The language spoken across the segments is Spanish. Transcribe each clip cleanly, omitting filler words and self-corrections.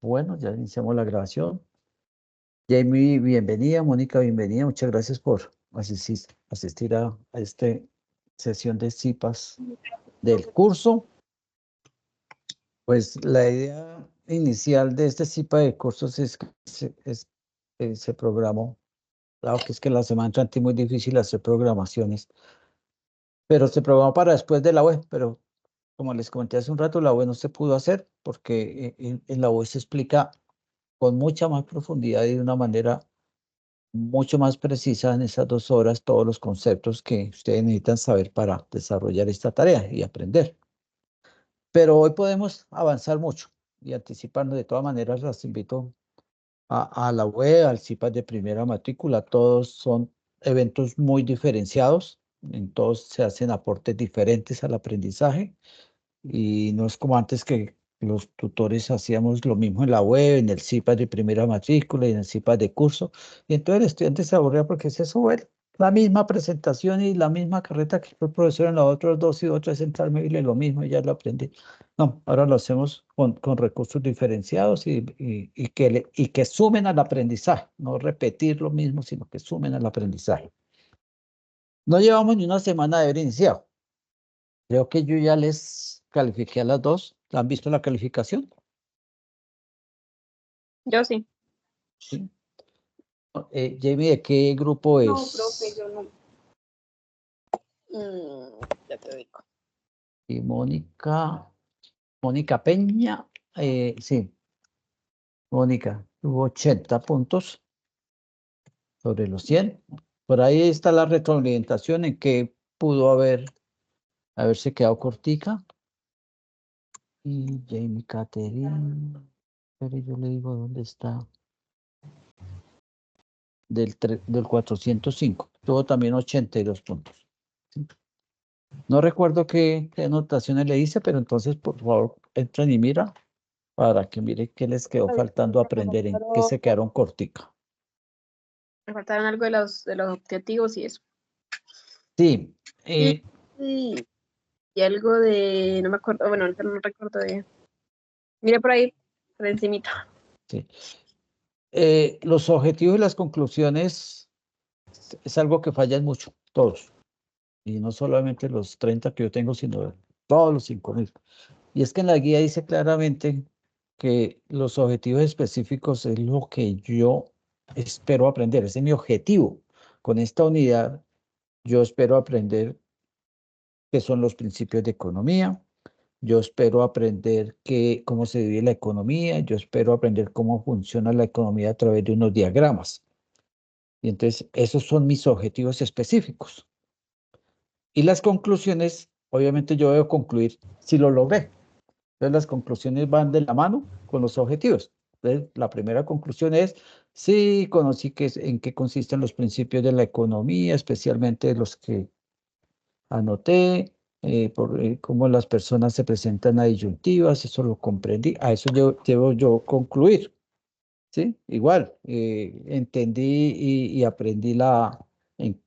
Bueno, ya iniciamos la grabación. Jamie, bienvenida. Mónica, bienvenida. Muchas gracias por asistir a esta sesión de CIPAS del curso. Pues la idea inicial de este CIPA de cursos es que se programó. Claro que es que la semana entrante es muy difícil hacer programaciones, pero se programó para después de la web, pero como les comenté hace un rato, la web no se pudo hacer porque en la web se explica con mucha más profundidad y de una manera mucho más precisa en esas 2 horas todos los conceptos que ustedes necesitan saber para desarrollar esta tarea y aprender. Pero hoy podemos avanzar mucho y anticiparnos. De todas maneras, las invito a la web, al CIPAS de primera matrícula. Todos son eventos muy diferenciados. En todos se hacen aportes diferentes al aprendizaje. Y no es como antes que los tutores hacíamos lo mismo en la web, en el CIPAS de primera matrícula y en el CIPAS de curso. Y entonces el estudiante se aburría porque es eso, bueno, la misma presentación y la misma carreta que el profesor en los otros dos y otra es sentarme y leer lo mismo y ya lo aprendí. No, ahora lo hacemos con recursos diferenciados y que sumen al aprendizaje, no repetir lo mismo, sino que sumen al aprendizaje. No llevamos ni una semana de haber iniciado. Creo que yo ya les califiqué a las dos. ¿Han visto la calificación? Yo sí. Sí. Jamie, ¿de qué grupo es? No, profe, yo no. Ya te digo. Y Mónica Peña, sí, Mónica, tuvo 80 puntos sobre los 100. Por ahí está la retroalimentación en que pudo haberse quedado cortica. Y Jamie Catherine, pero yo le digo dónde está. Del 405. Tuvo también 82 puntos. ¿Sí? No recuerdo qué anotaciones le hice, pero entonces, por favor, entren y mira para que mire qué les quedó faltando aprender, en qué se quedaron cortica. Me faltaron algo de los objetivos y eso. Sí. Y algo de, no me acuerdo, bueno, ahorita no recuerdo de. Mire por ahí, por encimita. Sí. Los objetivos y las conclusiones es algo que fallan mucho, todos. Y no solamente los 30 que yo tengo, sino todos los 5.000. Y es que en la guía dice claramente que los objetivos específicos es lo que yo espero aprender, ese es mi objetivo. Con esta unidad yo espero aprender qué son los principios de economía, yo espero aprender cómo se divide la economía, yo espero aprender cómo funciona la economía a través de unos diagramas. Y entonces esos son mis objetivos específicos. Y las conclusiones, obviamente yo debo concluir si lo logré. Entonces las conclusiones van de la mano con los objetivos. Entonces, la primera conclusión es, sí, conocí en qué consisten los principios de la economía, especialmente los que anoté, cómo las personas se presentan a disyuntivas, eso lo comprendí, a eso debo yo concluir. ¿Sí? Igual, entendí y aprendí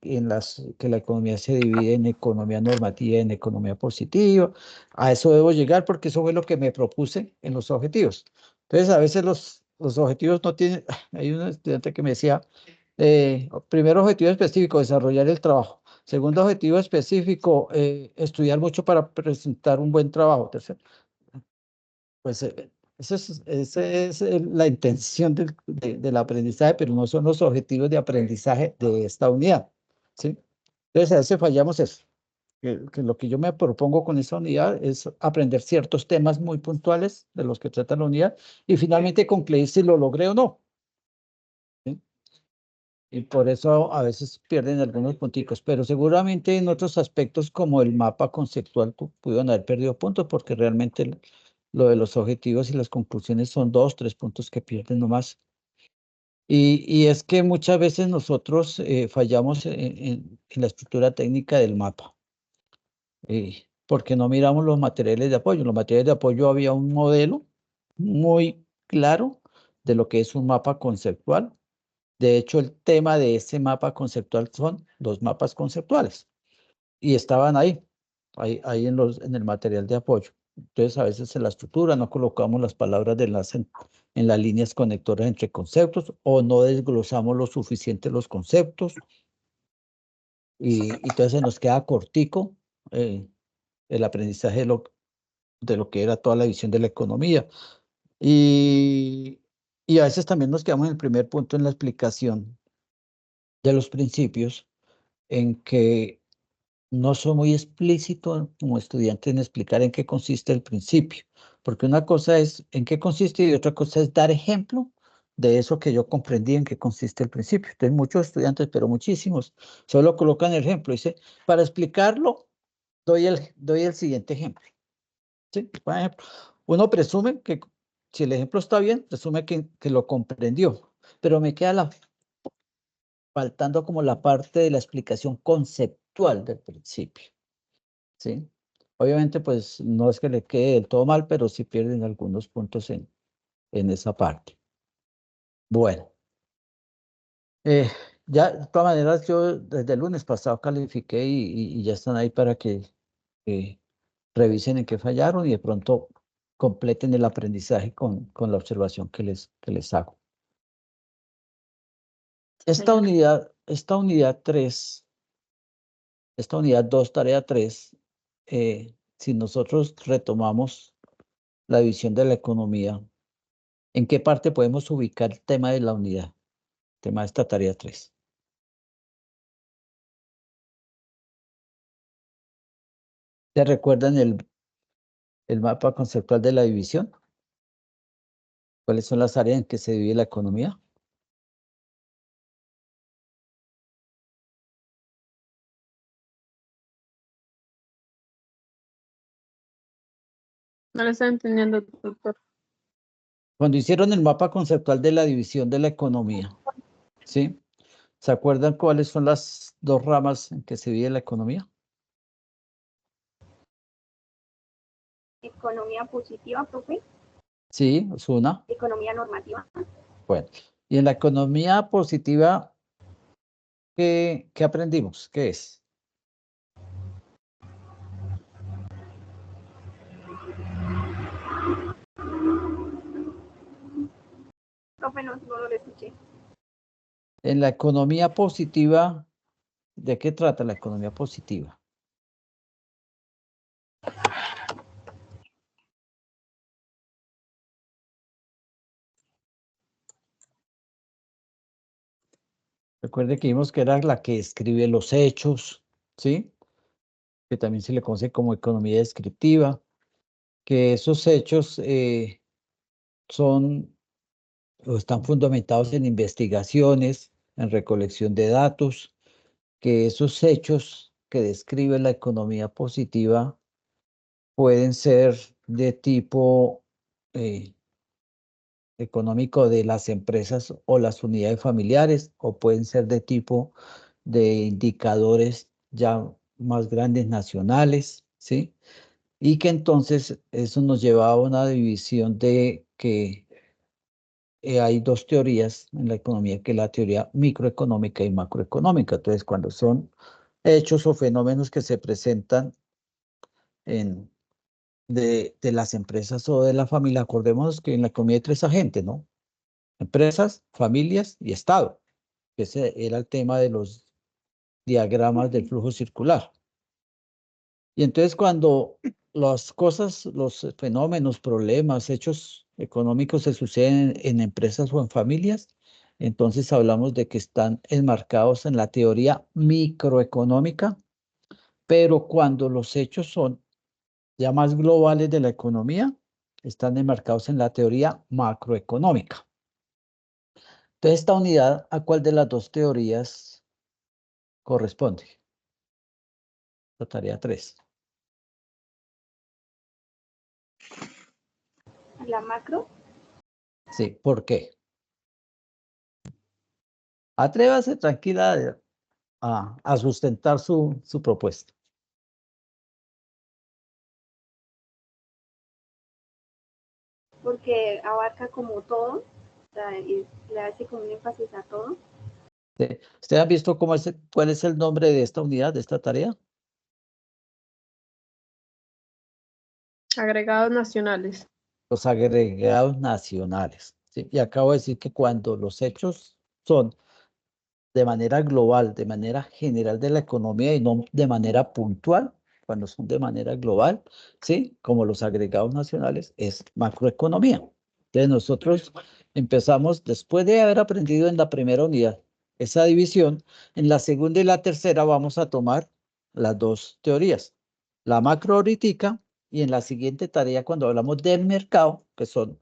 que la economía se divide en economía normativa y en economía positiva. A eso debo llegar porque eso fue lo que me propuse en los objetivos. Entonces, a veces los objetivos no tienen, hay un estudiante que me decía, primer objetivo específico, desarrollar el trabajo. Segundo objetivo específico, estudiar mucho para presentar un buen trabajo. Tercero, pues esa es la intención del aprendizaje, pero no son los objetivos de aprendizaje de esta unidad, ¿sí? Entonces, a veces fallamos eso, que lo que yo me propongo con esta unidad es aprender ciertos temas muy puntuales de los que trata la unidad y finalmente concluir si lo logré o no, ¿sí? Y por eso a veces pierden algunos punticos, pero seguramente en otros aspectos como el mapa conceptual pudieron haber perdido puntos porque realmente lo de los objetivos y las conclusiones son 2, 3 puntos que pierden nomás. Y es que muchas veces nosotros fallamos en la estructura técnica del mapa, porque no miramos los materiales de apoyo. En los materiales de apoyo había un modelo muy claro de lo que es un mapa conceptual. De hecho, el tema de ese mapa conceptual son los mapas conceptuales y estaban ahí en el material de apoyo. Entonces, a veces en la estructura no colocamos las palabras de enlace en las líneas conectoras entre conceptos o no desglosamos lo suficiente los conceptos y entonces se nos queda cortico el aprendizaje de lo que era toda la visión de la economía. Y, y a veces también nos quedamos en el primer punto en la explicación de los principios, en que no soy muy explícito como estudiante en explicar en qué consiste el principio, porque una cosa es en qué consiste y otra cosa es dar ejemplo de eso que yo comprendí en qué consiste el principio. Entonces muchos estudiantes, pero muchísimos, solo colocan el ejemplo. Dice, para explicarlo, doy el siguiente ejemplo. ¿Sí? Por ejemplo, uno presume que si el ejemplo está bien, presume que lo comprendió, pero me queda faltando como la parte de la explicación conceptual del principio. ¿Sí? Obviamente, pues no es que le quede del todo mal, pero sí pierden algunos puntos en esa parte. Bueno, eh, ya de todas maneras, yo desde el lunes pasado califiqué y ya están ahí para que revisen en qué fallaron y de pronto completen el aprendizaje con la observación que les hago. Señor. Esta unidad 3, esta unidad 2, tarea 3, si nosotros retomamos la división de la economía, ¿en qué parte podemos ubicar el tema de la unidad? El tema de esta tarea 3. ¿Se recuerdan el mapa conceptual de la división? ¿Cuáles son las áreas en que se divide la economía? No lo estoy entendiendo, doctor. Cuando hicieron el mapa conceptual de la división de la economía, ¿sí? ¿Se acuerdan cuáles son las dos ramas en que se divide la economía? Economía positiva, profe. Sí, es una. Economía normativa. Bueno, y en la economía positiva, ¿qué aprendimos? ¿Qué es? Profe, no lo escuché. En la economía positiva, ¿de qué trata la economía positiva? Recuerde que vimos que era la que describe los hechos, ¿sí? Que también se le conoce como economía descriptiva, que esos hechos son o están fundamentados en investigaciones, en recolección de datos, que esos hechos que describe la economía positiva pueden ser de tipo económico de las empresas o las unidades familiares, o pueden ser de tipo de indicadores ya más grandes nacionales, ¿sí? Y que entonces eso nos lleva a una división de que hay dos teorías en la economía, que es la teoría microeconómica y macroeconómica. Entonces, cuando son hechos o fenómenos que se presentan en, de las empresas o de la familia, acordémonos que en la economía hay tres agentes, ¿no? Empresas, familias y Estado. Ese era el tema de los diagramas del flujo circular. Y entonces cuando las cosas, los fenómenos, problemas, hechos económicos se suceden en empresas o en familias, entonces hablamos de que están enmarcados en la teoría microeconómica, pero cuando los hechos son ya más globales de la economía, están enmarcados en la teoría macroeconómica. Entonces, esta unidad, ¿a cuál de las dos teorías corresponde? La tarea 3. La macro. Sí, ¿por qué? Atrévase tranquila a sustentar su propuesta. Porque abarca como todo, o sea, y le hace como un énfasis a todo. Sí. ¿Usted ha visto cuál es el nombre de esta unidad, de esta tarea? Agregados nacionales. Los agregados nacionales. ¿Sí? Y acabo de decir que cuando los hechos son de manera global, de manera general de la economía y no de manera puntual, cuando son de manera global, ¿sí? Como los agregados nacionales, es macroeconomía. Entonces nosotros empezamos, después de haber aprendido en la primera unidad esa división, en la segunda y la tercera vamos a tomar las dos teorías, la macro ahoritica y en la siguiente tarea cuando hablamos del mercado, que son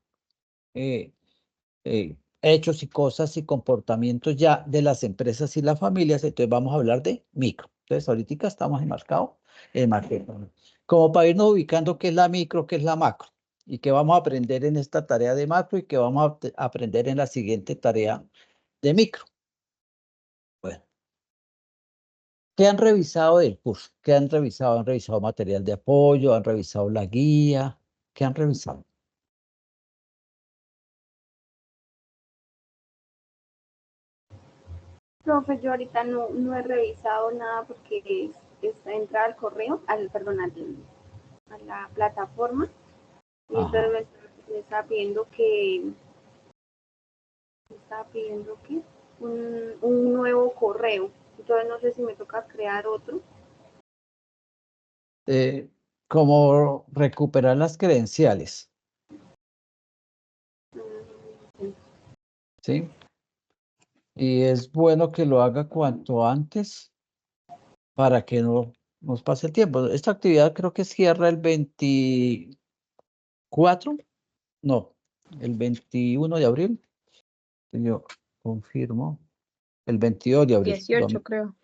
hechos y cosas y comportamientos ya de las empresas y las familias, entonces vamos a hablar de micro. Entonces ahorita estamos enmarcados en macro. Como para irnos ubicando qué es la micro, qué es la macro, y qué vamos a aprender en esta tarea de macro y qué vamos a aprender en la siguiente tarea de micro. Bueno, ¿qué han revisado del curso? ¿Qué han revisado? ¿Han revisado material de apoyo? ¿Han revisado la guía? ¿Qué han revisado? Profe, yo ahorita no he revisado nada porque entra al correo, perdón, a la plataforma y Ajá. entonces me está pidiendo que un nuevo correo. Entonces no sé si me toca crear otro. Como recuperar las credenciales, Mm, ¿sí? Y es bueno que lo haga cuanto antes para que no nos pase el tiempo. Esta actividad creo que cierra el 24, no, el 21 de abril. Yo confirmo, el 22 de abril, 18, creo.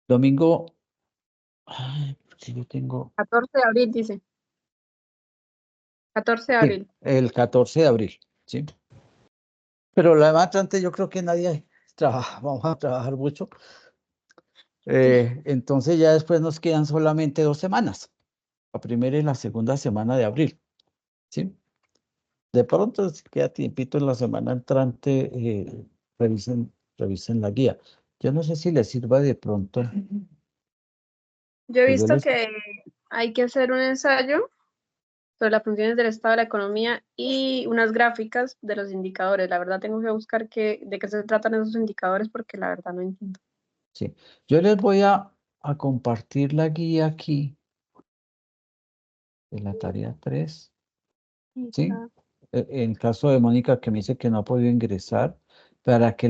domingo. Ay, si yo tengo, 14 de abril, dice. 14 de sí, abril. el 14 de abril, ¿sí? Pero la demás antes yo creo que nadie trabaja, vamos a trabajar mucho. Entonces ya después nos quedan solamente 2 semanas, la primera y la segunda semana de abril, ¿sí? De pronto, si queda tiempito en la semana entrante, revisen la guía. Yo no sé si les sirva de pronto. Yo he Pues yo visto les, que hay que hacer un ensayo sobre las funciones del Estado de la economía y unas gráficas de los indicadores. La verdad tengo que buscar de qué se tratan esos indicadores porque la verdad no entiendo. sí, yo les voy a compartir la guía aquí de la tarea 3, ¿sí? En caso de Mónica que me dice que no ha podido ingresar, para que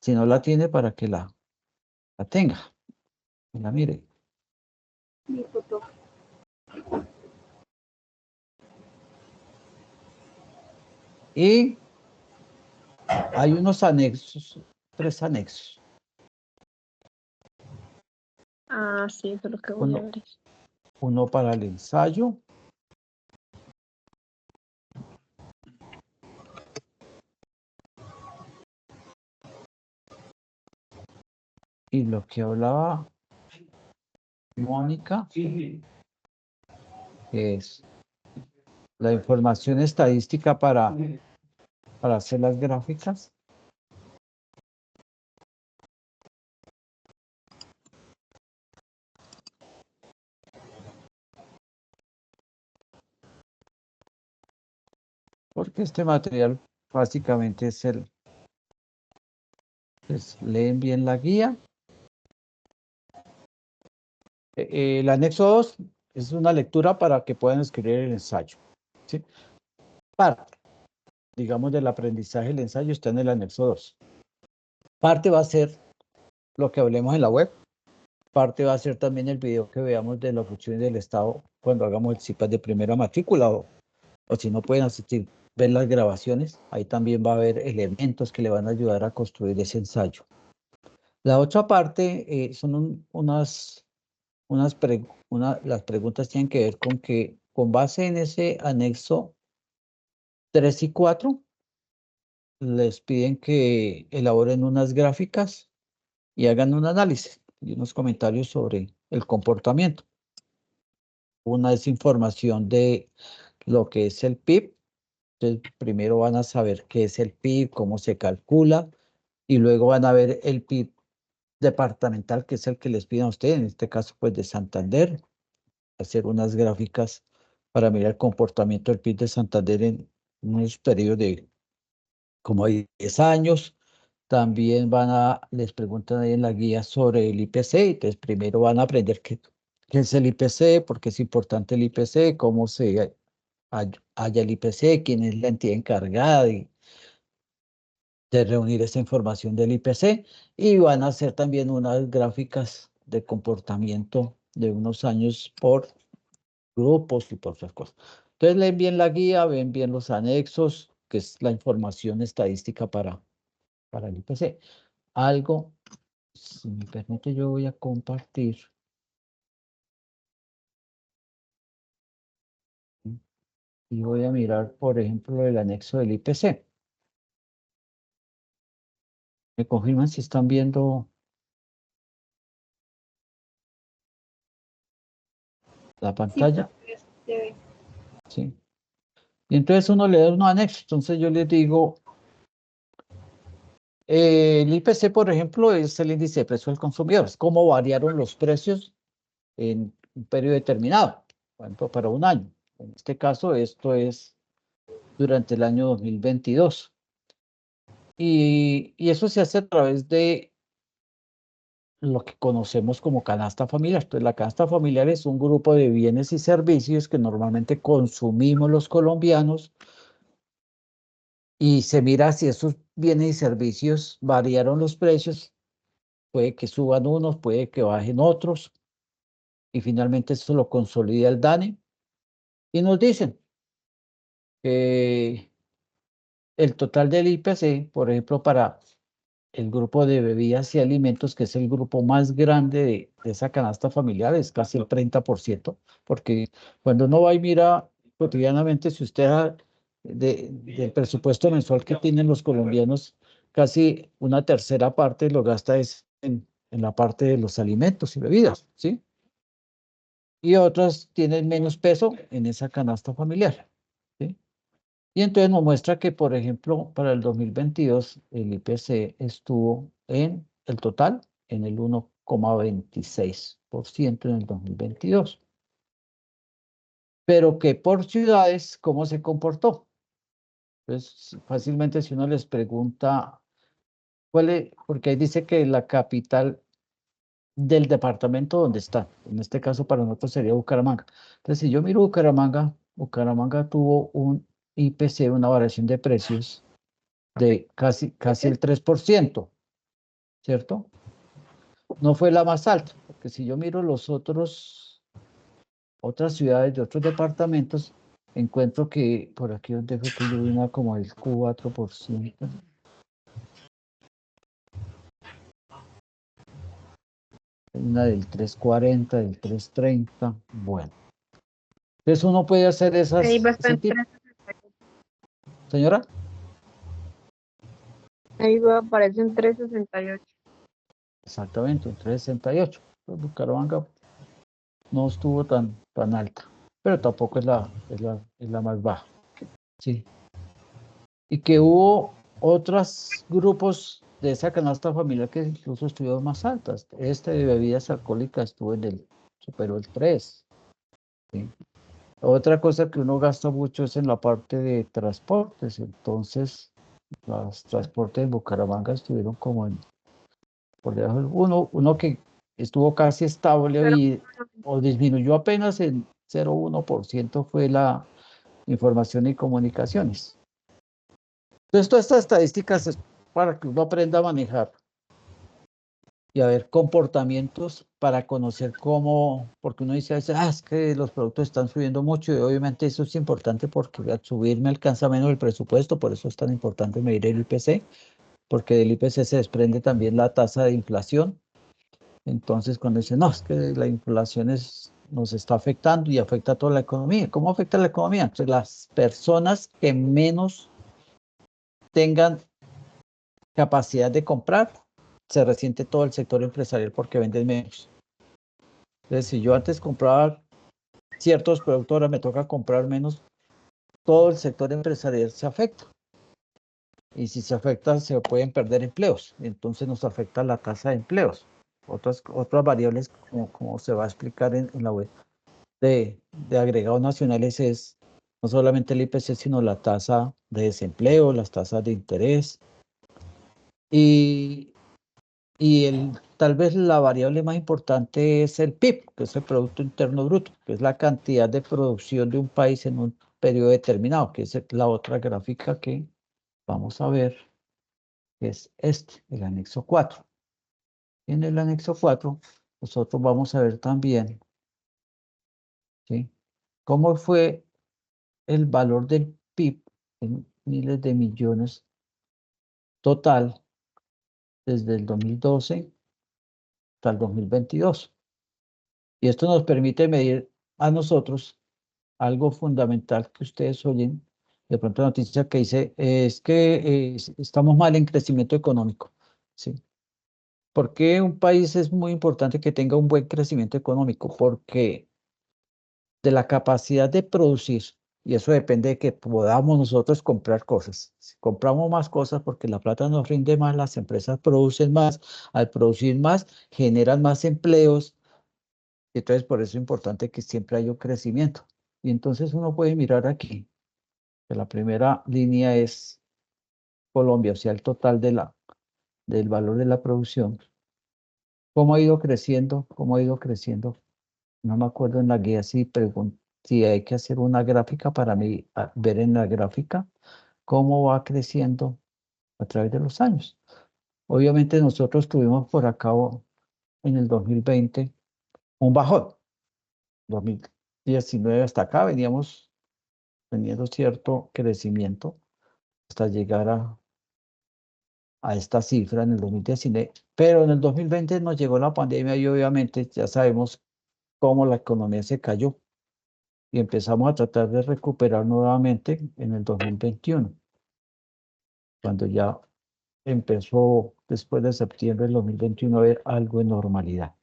si no la tiene, para que la tenga, la mire. Listo, profe. Y hay unos anexos, 3 anexos. Ah, sí, eso es lo que voy a Uno, abrir. uno para el ensayo. Y lo que hablaba Mónica es la información estadística para hacer las gráficas. Porque este material básicamente leen bien la guía. El anexo 2 es una lectura para que puedan escribir el ensayo, ¿sí? Parte, digamos, del aprendizaje del ensayo está en el anexo 2. Parte va a ser lo que hablemos en la web. Parte va a ser también el video que veamos de las funciones del Estado cuando hagamos el CIPAS de primera matrícula o si no pueden asistir, ver las grabaciones. Ahí también va a haber elementos que le van a ayudar a construir ese ensayo. La otra parte son las preguntas tienen que ver con que con base en ese anexo 3 y 4 les piden que elaboren unas gráficas y hagan un análisis y unos comentarios sobre el comportamiento. Una es información de lo que es el PIB. Entonces, primero van a saber qué es el PIB, cómo se calcula, y luego van a ver el PIB departamental, que es el que les piden a ustedes, en este caso, pues de Santander. hacer unas gráficas para mirar el comportamiento del PIB de Santander en unos periodos de como 10 años. También les preguntan ahí en la guía sobre el IPC. Entonces, primero van a aprender qué es el IPC, por qué es importante el IPC, cómo se halla el IPC, quién es la entidad encargada de reunir esa información del IPC, y van a hacer también unas gráficas de comportamiento de unos años por grupos y por otras cosas. Entonces, leen bien la guía, ven bien los anexos, que es la información estadística para el IPC. Algo, si me permite, yo voy a compartir. Y voy a mirar, por ejemplo, el anexo del IPC. ¿Me confirman si están viendo la pantalla? Sí, se ve. Sí. Y entonces uno le da unos anexos. Entonces yo les digo, el IPC, por ejemplo, es el índice de precio del consumidor. Es cómo variaron los precios en un periodo determinado, por ejemplo, para un año. En este caso, esto es durante el año 2022. Y eso se hace a través de lo que conocemos como canasta familiar. Entonces, la canasta familiar es un grupo de bienes y servicios que normalmente consumimos los colombianos, y se mira si esos bienes y servicios variaron los precios. Puede que suban unos, puede que bajen otros, y finalmente eso lo consolida el DANE, y nos dicen que el total del IPC, por ejemplo, para el grupo de bebidas y alimentos, que es el grupo más grande de esa canasta familiar, es casi el 30%, porque cuando uno va y mira cotidianamente, si usted del presupuesto mensual que tienen los colombianos, casi una tercera parte lo gasta es en la parte de los alimentos y bebidas, ¿sí? Y otras tienen menos peso en esa canasta familiar, ¿sí? Y entonces nos muestra que, por ejemplo, para el 2022, el IPC estuvo en el total en el 1,26% en el 2022. Pero que por ciudades, ¿cómo se comportó? Pues fácilmente, si uno les pregunta porque ahí dice que la capital del departamento donde está, en este caso para nosotros sería Bucaramanga. Entonces, si yo miro Bucaramanga, Bucaramanga tuvo un IPC, una variación de precios de casi el 3%, ¿cierto? No fue la más alta, porque si yo miro otras ciudades de otros departamentos, encuentro que por aquí donde fue que yo vi una como el 4%. Una del 3,40, del 3,30, bueno. Entonces uno puede hacer Ahí va a estar ese en tipo. 368. Señora, Ahí va, aparece en 368. exactamente, un 3,68. Pues Bucaramanga no estuvo tan alta, pero tampoco es la más baja, sí. Y que hubo otros grupos de esa canasta familiar que incluso estuvieron más altas. Este de bebidas alcohólicas superó el 3, ¿sí? Otra cosa que uno gasta mucho es en la parte de transportes. Entonces, los transportes en Bucaramanga estuvieron como por debajo uno que estuvo casi Pero estable o disminuyó apenas en 0,1%, fue la información y comunicaciones. Entonces, todas estas estadísticas es para que uno aprenda a manejar y a ver comportamientos para conocer cómo, porque uno dice a veces, es que los productos están subiendo mucho, y obviamente eso es importante porque al subir me alcanza menos el presupuesto. Por eso es tan importante medir el IPC, porque del IPC se desprende también la tasa de inflación. Entonces, cuando dicen, no, es que la inflación nos está afectando y afecta a toda la economía. ¿Cómo afecta a la economía? Entonces, las personas que menos tengan capacidad de comprar, se resiente todo el sector empresarial porque venden menos. Entonces, si yo antes compraba ciertos productos, ahora me toca comprar menos, todo el sector empresarial se afecta. Y si se afecta, se pueden perder empleos. Entonces nos afecta la tasa de empleos. Otras variables, como se va a explicar en la web. de agregados nacionales es no solamente el IPC, sino la tasa de desempleo, las tasas de interés. Y tal vez la variable más importante es el PIB, que es el Producto Interno Bruto, que es la cantidad de producción de un país en un periodo determinado, que es la otra gráfica que vamos a ver, que es el anexo 4. En el anexo 4, nosotros vamos a ver también, ¿sí?, cómo fue el valor del PIB en miles de millones total desde el 2012 hasta el 2022. Y esto nos permite medir a nosotros algo fundamental que ustedes oyen, de pronto la noticia que dice, es que estamos mal en crecimiento económico, ¿sí? ¿Por qué un país es muy importante que tenga un buen crecimiento económico? Porque de la capacidad de producir, y eso depende de que podamos nosotros comprar cosas. Si compramos más cosas porque la plata nos rinde más, las empresas producen más, al producir más, generan más empleos, entonces por eso es importante que siempre haya un crecimiento. Y entonces uno puede mirar aquí, que la primera línea es Colombia, o sea, el total del valor de la producción. ¿Cómo ha ido creciendo? ¿Cómo ha ido creciendo? No me acuerdo en la guía si hay que hacer una gráfica para mí, ver en la gráfica cómo va creciendo a través de los años. Obviamente nosotros tuvimos por acá en el 2020 un bajón. 2019 hasta acá veníamos teniendo cierto crecimiento hasta llegar a esta cifra en el 2019, pero en el 2020 nos llegó la pandemia y obviamente ya sabemos cómo la economía se cayó y empezamos a tratar de recuperar nuevamente en el 2021, cuando ya empezó después de septiembre del 2021 a haber algo de normalidad.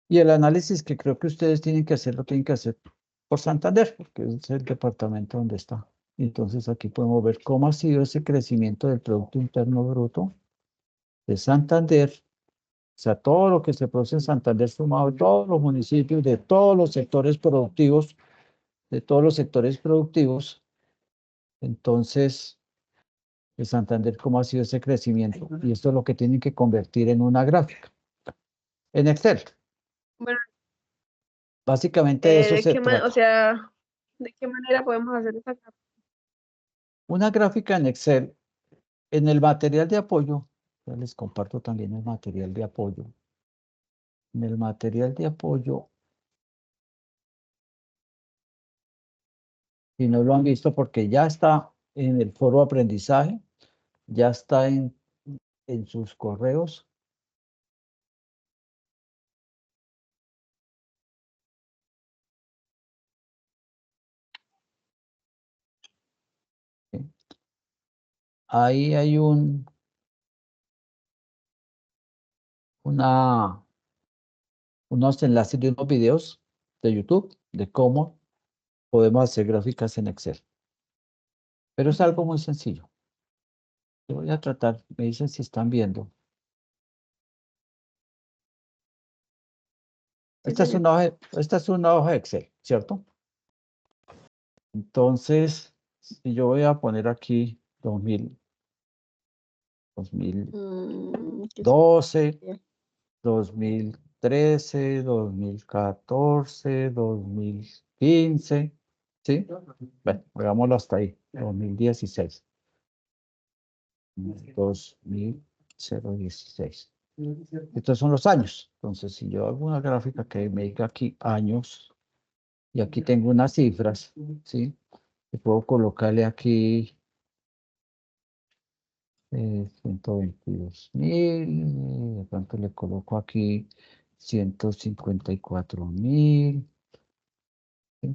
Y el análisis que creo que ustedes tienen que hacer, lo tienen que hacer por Santander, porque es el departamento donde está. Entonces aquí podemos ver cómo ha sido ese crecimiento del Producto Interno Bruto de Santander, o sea, todo lo que se produce en Santander sumado en todos los municipios, de todos los sectores productivos, de todos los sectores productivos. Entonces, de Santander, ¿cómo ha sido ese crecimiento? Y esto es lo que tienen que convertir en una gráfica. En Excel. Bueno, Básicamente de eso ¿de se qué o trata. sea, de qué manera podemos hacer esa gráfica? Una gráfica en Excel, en el material de apoyo, ya les comparto también el material de apoyo. En el material de apoyo, si no lo han visto, porque ya está en el foro aprendizaje, ya está en sus correos. ¿Sí? Ahí hay unos enlaces de unos videos de YouTube de cómo podemos hacer gráficas en Excel. Pero es algo muy sencillo. Yo voy a tratar, me dicen si están viendo. Sí, Esta es una hoja de Excel, ¿cierto? Entonces, si yo voy a poner aquí 2012, 2013, 2014, 2015, ¿sí? Bueno, hagámoslo hasta ahí, 2016. 2016. Estos son los años. Entonces, si yo hago una gráfica que me diga aquí años, y aquí tengo unas cifras, ¿sí? Y puedo colocarle aquí 122.000, de pronto le coloco aquí 154.000.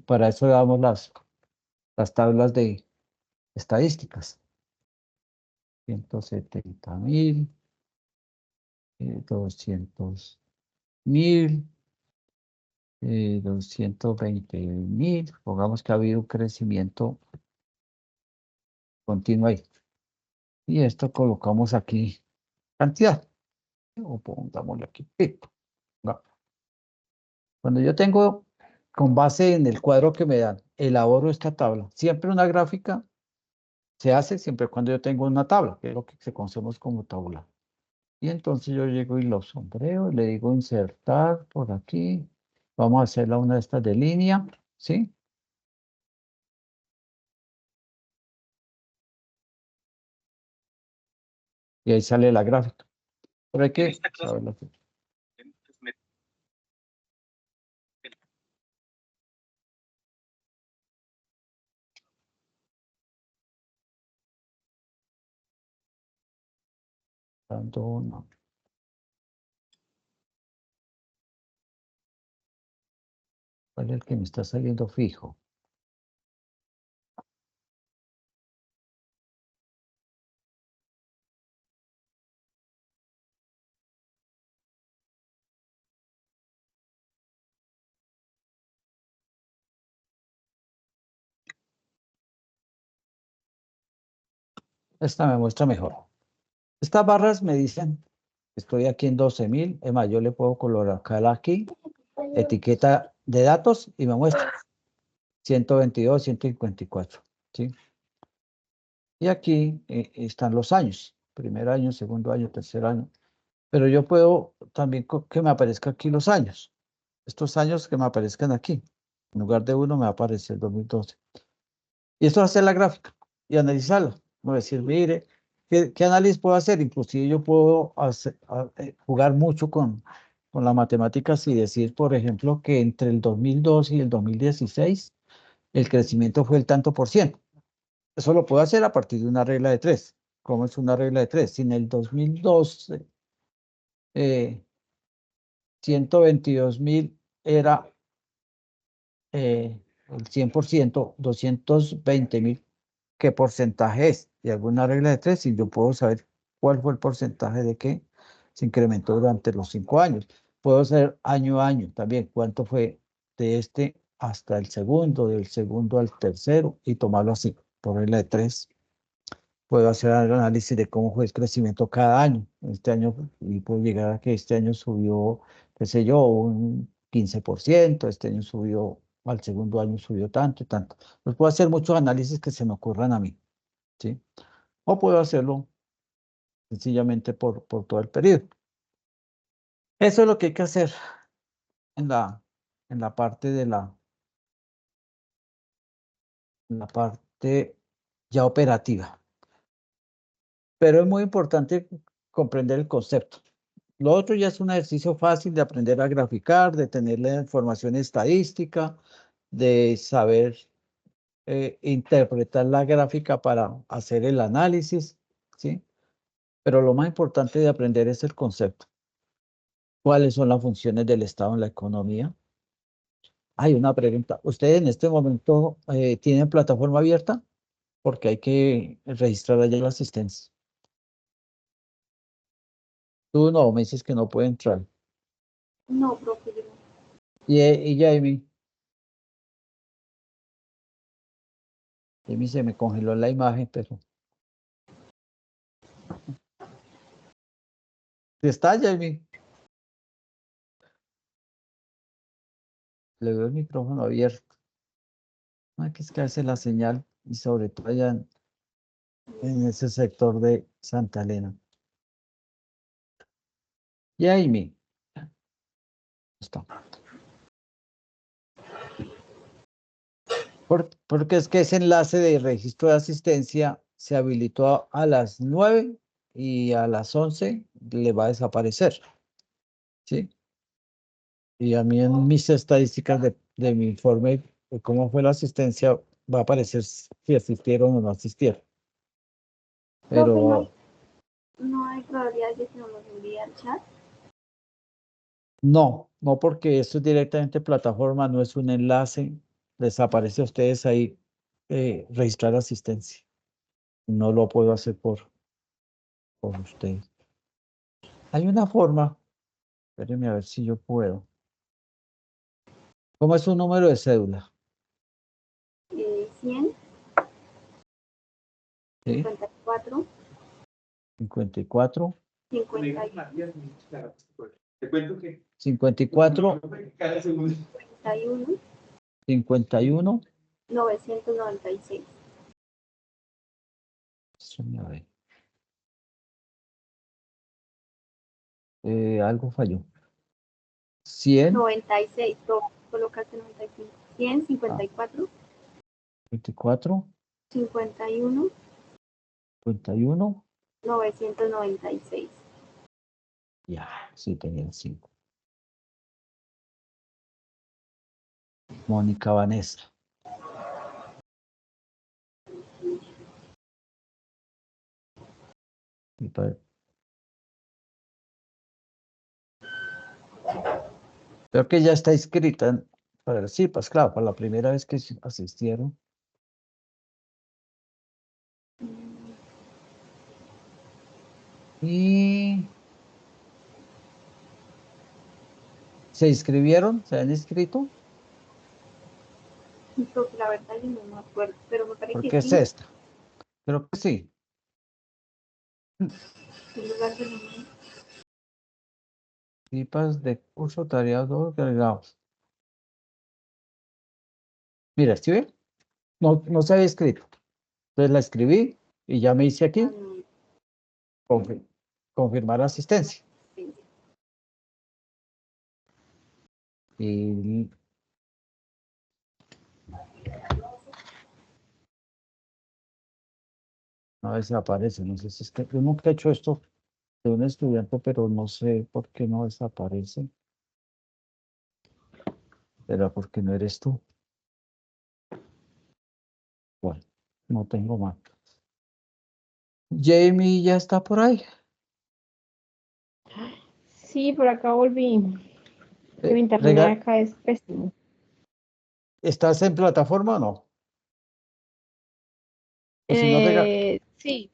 Para eso damos las tablas de estadísticas. 170.000, 200.000, 220.000. Pongamos que ha habido un crecimiento continuo ahí. Y esto colocamos aquí cantidad. O pongámosle aquí PIB. Cuando yo tengo, con base en el cuadro que me dan, elaboro esta tabla. Siempre una gráfica se hace siempre cuando yo tengo una tabla, que es lo que se conocemos como tabla. Y entonces yo llego y lo sombreo, le digo insertar por aquí. Vamos a hacerla una de estas de línea, ¿sí? Y ahí sale la gráfica. Pero hay que saberlo. Dando uno. ¿Cuál es el que me está saliendo fijo? Esta me muestra mejor. Estas barras me dicen, estoy aquí en 12.000. Es más, yo le puedo colocar aquí, etiqueta de datos y me muestra 122, 154. ¿Sí? Y aquí están los años. Primer año, segundo año, tercer año. Pero yo puedo también que me aparezca aquí los años. Estos años que me aparezcan aquí. En lugar de uno me va a aparecer 2012. Y esto es hacer la gráfica y analizarla. Voy a decir, mire, ¿qué análisis puedo hacer? Inclusive yo puedo jugar mucho con las matemáticas y decir, por ejemplo, que entre el 2012 y el 2016 el crecimiento fue el tanto por ciento. Eso lo puedo hacer a partir de una regla de 3. ¿Cómo es una regla de 3? Si en el 2012 122.000 era el 100%, 220.000, ¿qué porcentaje es? Y alguna regla de 3, y yo puedo saber cuál fue el porcentaje de que se incrementó durante los 5 años. Puedo saber año a año también cuánto fue de este hasta el segundo, del segundo al tercero, y tomarlo así, por regla de 3. Puedo hacer el análisis de cómo fue el crecimiento cada año. Este año, y puedo llegar a que este año subió, qué sé yo, un 15%, este año subió, al segundo año subió tanto y tanto. Pues puedo hacer muchos análisis que se me ocurran a mí, ¿sí? O puedo hacerlo sencillamente por todo el periodo. Eso es lo que hay que hacer en la parte en la parte ya operativa. Pero es muy importante comprender el concepto. Lo otro ya es un ejercicio fácil de aprender a graficar, de tener la información estadística, de saber interpretar la gráfica para hacer el análisis, ¿sí? Pero lo más importante de aprender es el concepto. ¿Cuáles son las funciones del Estado en la economía? Hay una pregunta. ¿Ustedes en este momento tienen plataforma abierta? Porque hay que registrar allá la asistencia. Tú no, me dices que no puede entrar. No, profe, yo no. Y Jamie, se me congeló la imagen, pero... ¿Está, Jamie? Le veo el micrófono abierto. Hay que es que hace la señal y sobre todo allá en ese sector de Santa Elena. Jamie, está. Porque es que ese enlace de registro de asistencia se habilitó a las 9 y a las 11 le va a desaparecer. ¿Sí? Y a mí en mis estadísticas de mi informe de cómo fue la asistencia va a aparecer si asistieron o no asistieron. Profe, Pero no hay probabilidad de que nos los envíe al chat. no, no porque esto es directamente plataforma, no es un enlace. Les aparece a ustedes ahí registrar asistencia. No lo puedo hacer por ustedes. Hay una forma, espérenme a ver si yo puedo. ¿Cómo es su número de cédula? 100, ¿Sí? 54, 54. 50. Te cuento que 54, 51, 51. 996. A ver. Algo falló. 100, 96, colocaste 95. 100, 54, 24, 51, 51. 996. Ya, sí tenía 5. Mónica Vanessa. Y creo que ya está inscrita para el CIPAS, claro, para la primera vez que asistieron. Y se inscribieron, se han inscrito, Porque la verdad yo no me acuerdo, pero me parece porque que es sí. esta. Creo que sí. En lugar de los- CIPAS de curso, tareas 2, agregados. Mira, ¿sí ve? No se había escrito. Entonces la escribí y ya me hice Ah, aquí, no, confirmar asistencia. sí. Y no desaparece. No sé si es que yo nunca he hecho esto de un estudiante, pero no sé por qué no desaparece. ¿Será porque no eres tú? Bueno, no tengo más. Jamie ya está por ahí. Sí, por acá volví. Que mi Eh, internet acá es pésimo. ¿Estás en plataforma o no? O si no, Sí,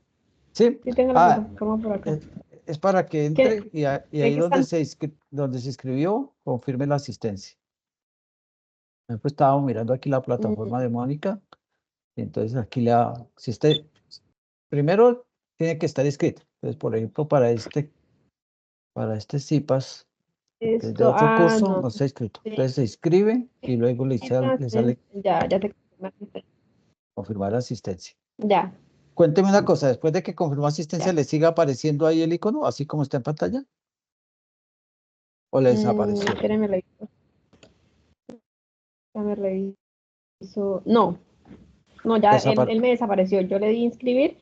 sí. sí tengo la Ah, plataforma por acá. es para que ¿Qué- entre y ¿De ahí qué donde están? donde se inscribió, confirme la asistencia. Por ejemplo, estábamos mirando aquí la plataforma de Mónica. Y entonces aquí si primero tiene que estar inscrito. Entonces, por ejemplo, para este CIPAS, que es de Esto, otro curso, no. no está inscrito. Sí, Entonces se inscribe y luego le sí, sale ya te confirmé. confirmar asistencia. Ya. Cuénteme una cosa, después de que confirmó asistencia, ¿le sigue apareciendo ahí el icono, así como está en pantalla? ¿O le desapareció? Espérame, reviso. Espérame, reviso. No, ya él me desapareció. Yo le di inscribir,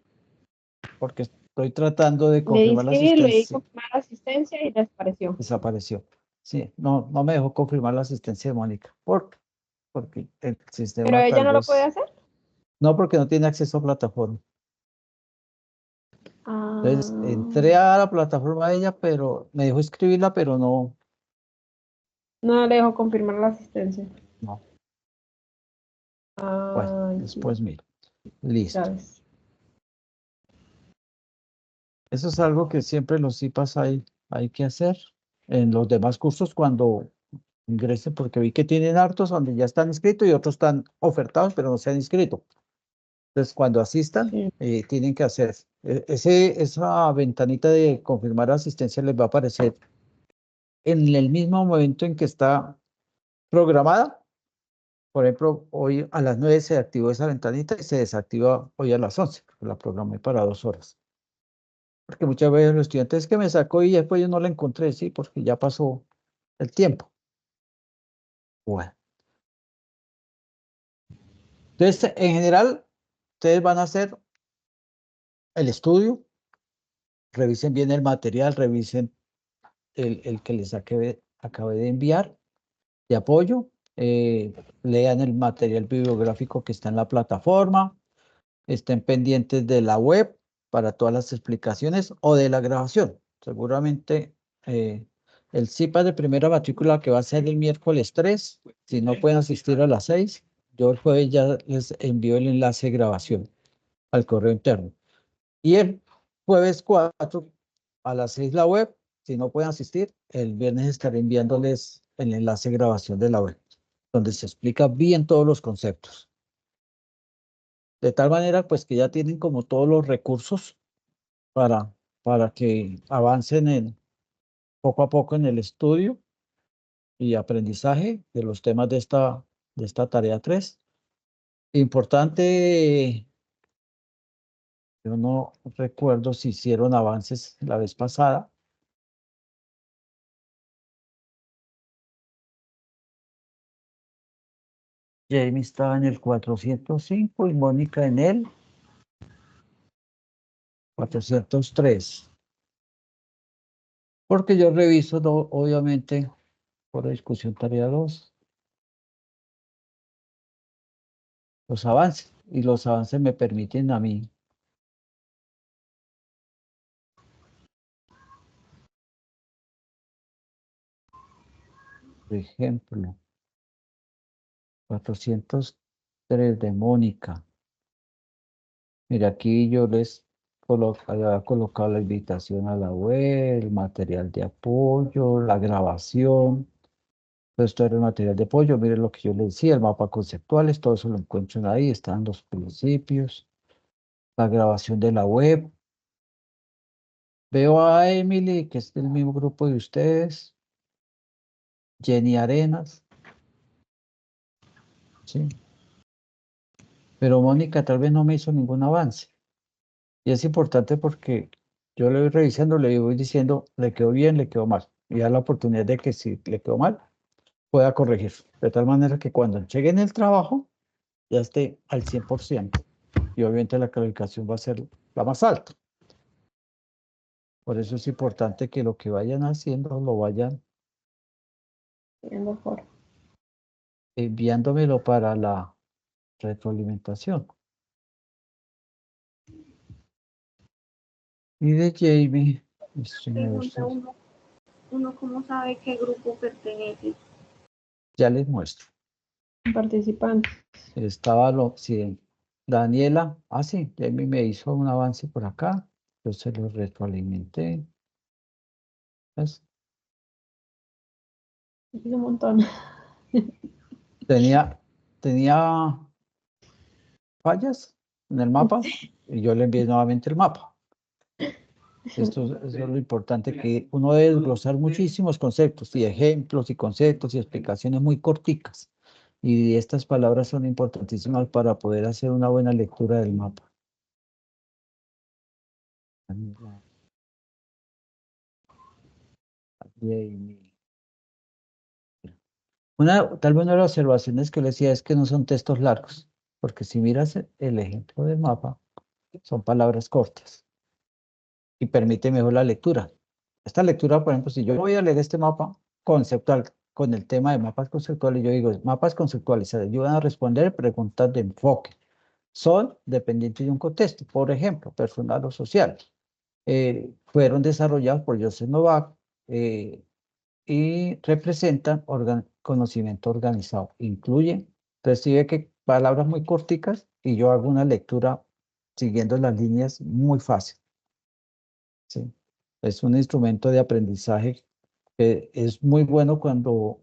Porque estoy tratando de le di confirmar la inscribir, le di asistencia. confirmar la asistencia y desapareció. Desapareció. Sí, no me dejó confirmar la asistencia de Mónica. Porque el Pero sistema ella tal no lo puede vez. hacer. No, porque no tiene acceso a plataforma. Entonces, Ah, entré a la plataforma de ella, pero me dejó escribirla, pero no. no le dejo confirmar la asistencia. No. Bueno, Ay, sí, después miro. ya Listo. ves. Eso es algo que siempre los CIPAS hay que hacer en los demás cursos cuando ingresen, porque vi que tienen hartos donde ya están inscritos y otros están ofertados, pero no se han inscrito. Entonces, cuando asistan, Sí. tienen que hacer esa ventanita de confirmar asistencia les va a aparecer en el mismo momento en que está programada. Por ejemplo, hoy a las 9 se activó esa ventanita y se desactiva hoy a las 11, porque la programé para 2 horas. Porque muchas veces los estudiantes que me sacó y después yo no la encontré, sí, porque ya pasó el tiempo. Bueno, entonces, en general, ustedes van a hacer el estudio, revisen bien el material, revisen el que les acabé de enviar de apoyo, lean el material bibliográfico que está en la plataforma, estén pendientes de la web para todas las explicaciones o de la grabación. Seguramente el CIPA de primera matrícula que va a ser el miércoles 3, si no pueden asistir a las 6, yo el jueves ya les envío el enlace de grabación al correo interno. Y el jueves 4 a las 6 la web, si no pueden asistir, el viernes estaré enviándoles el enlace de grabación de la web, donde se explica bien todos los conceptos. De tal manera, pues que ya tienen como todos los recursos para que avancen poco a poco en el estudio y aprendizaje de los temas de esta tarea 3. Importante, yo no recuerdo si hicieron avances la vez pasada. Jamie estaba en el 405 y Mónica en el 403. Porque yo reviso, obviamente, por la discusión tarea 2, los avances. Y los avances me permiten a mí por ejemplo, 403 de Mónica. Mira, aquí yo les había colocado la invitación a la web, el material de apoyo, la grabación. Todo esto era el material de apoyo. Miren lo que yo les decía, el mapa conceptuales, todo eso lo encuentran ahí, están los principios, la grabación de la web. Veo a Emily, que es del mismo grupo de ustedes. Jenny Arenas. Sí. Pero Mónica tal vez no me hizo ningún avance. Y es importante porque yo le voy revisando, le voy diciendo, le quedó bien, le quedó mal. Y da la oportunidad de que si le quedó mal, pueda corregir. De tal manera que cuando llegue en el trabajo, ya esté al 100%. Y obviamente la calificación va a ser la más alta. Por eso es importante que lo que vayan haciendo lo vayan Mejor. enviándomelo para la retroalimentación. Y de Jamie, Pregunta uno cómo sabe qué grupo pertenece. ya les muestro. Participantes. Estaba sí, Daniela, sí, Jamie me hizo un avance por acá, yo se lo retroalimenté. ¿Ves? Es un montón. Tenía fallas en el mapa y yo le envié nuevamente el mapa. Eso es lo importante, que uno debe desglosar muchísimos conceptos y ejemplos y conceptos y explicaciones muy corticas. Y estas palabras son importantísimas para poder hacer una buena lectura del mapa. Tal vez una de las observaciones que le decía es que no son textos largos, porque si miras el ejemplo del mapa, son palabras cortas y permite mejor la lectura. Esta lectura, por ejemplo, si yo voy a leer este mapa conceptual con el tema de mapas conceptuales, yo digo, mapas conceptuales se ayudan a responder preguntas de enfoque. Son dependientes de un contexto, por ejemplo, personal o social. Fueron desarrollados por Joseph Novak y representan conocimiento organizado. Incluye, recibe que palabras muy corticas y yo hago una lectura siguiendo las líneas muy fácil. ¿Sí? Es un instrumento de aprendizaje que es muy bueno cuando